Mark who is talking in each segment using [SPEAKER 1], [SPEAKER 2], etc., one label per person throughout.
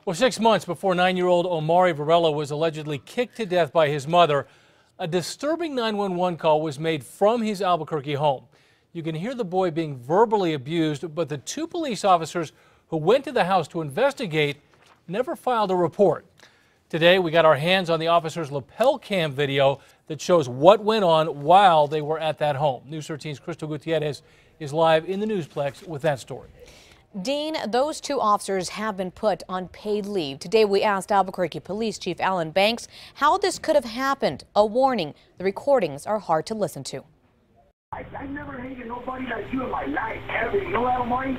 [SPEAKER 1] Well, 6 months before 9-year-old Omari Varela was allegedly kicked to death by his mother, a disturbing 911 call was made from his Albuquerque home. You can hear the boy being verbally abused, but the two police officers who went to the house to investigate never filed a report. Today, we got our hands on the officers' lapel cam video that shows what went on while they were at that home. News 13's Crystal Gutierrez is live in the Newsplex with that story.
[SPEAKER 2] Dean, those two officers have been put on paid leave. Today we asked Albuquerque Police Chief Alan Banks how this could have happened. A warning, the recordings are hard to listen to.
[SPEAKER 3] I never hated nobody like you in my life, ever. You know that, Omari?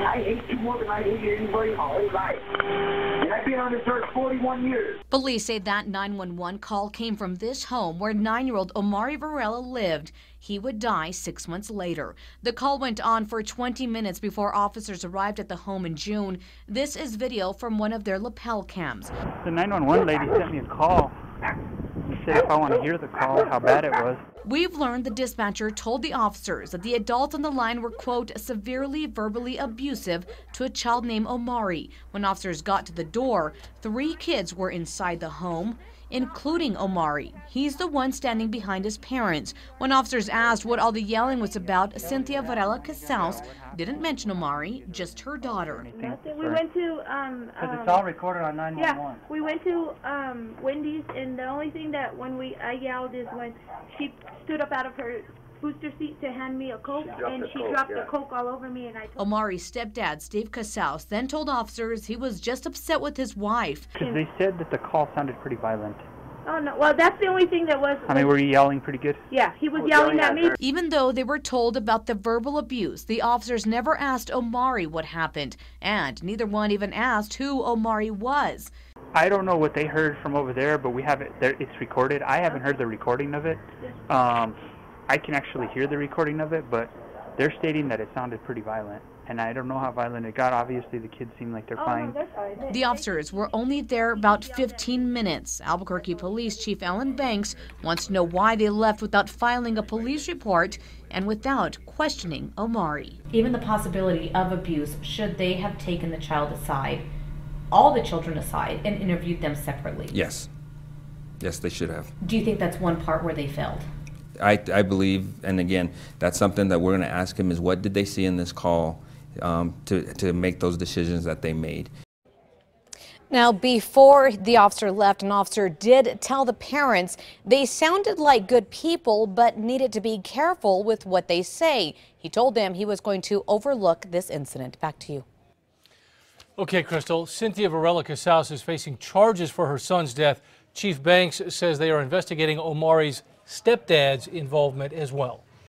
[SPEAKER 3] I hate you more than I hated anybody in my whole life. And I've been on this earth 41 years.
[SPEAKER 2] Police say that 911 call came from this home where 9-year-old Omari Varela lived. He would die 6 months later. The call went on for 20 minutes before officers arrived at the home in June. This is video from one of their lapel cams.
[SPEAKER 4] The 911 lady sent me a call. She said if I want to hear the call, how bad it was.
[SPEAKER 2] We've learned the dispatcher told the officers that the adults on the line were, quote, severely verbally abusive to a child named Omari. When officers got to the door, 3 kids were inside the home, including Omari. He's the one standing behind his parents. When officers asked what all the yelling was about, Cynthia Varela Casals didn't mention Omari, just her daughter.
[SPEAKER 5] Nothing. We went to
[SPEAKER 4] Because it's all recorded on 911.
[SPEAKER 5] Yeah, we went to Wendy's, and the only thing that I yelled is when she stood up out of her booster seat to hand me a Coke, and she dropped the Coke all over me, and I told
[SPEAKER 2] Omari's stepdad, Steve Casals, then told officers he was just upset with his wife.
[SPEAKER 4] Because they said that the call sounded pretty violent.
[SPEAKER 5] Oh, no. Well, that's the only thing that was...
[SPEAKER 4] I mean, were you yelling pretty good?
[SPEAKER 5] Yeah, he was yelling at me.
[SPEAKER 2] Even though they were told about the verbal abuse, the officers never asked Omari what happened, and neither one even asked who Omari was.
[SPEAKER 4] I don't know what they heard from over there, but we have it there. It's recorded. I haven't heard the recording of it. I can actually hear the recording of it, but they're stating that it sounded pretty violent. And I don't know how violent it got. Obviously, the kids seem like they're fine.
[SPEAKER 5] No, they're fine.
[SPEAKER 2] The officers were only there about 15 minutes. Albuquerque Police Chief Alan Banks wants to know why they left without filing a police report and without questioning Omari. Even the possibility of abuse, should they have taken the child aside, all the children aside, and interviewed them separately?
[SPEAKER 6] Yes. Yes, they should have.
[SPEAKER 2] Do you think that's one part where they failed?
[SPEAKER 6] I believe, and again, that's something that we're going to ask him, is what did they see in this call to make those decisions that they made.
[SPEAKER 2] Now, before the officer left, an officer did tell the parents they sounded like good people but needed to be careful with what they say. He told them he was going to overlook this incident. Back to you.
[SPEAKER 1] Okay, Crystal. Cynthia Varela Casals is facing charges for her son's death. Chief Banks says they are investigating Omari's stepdad's involvement as well.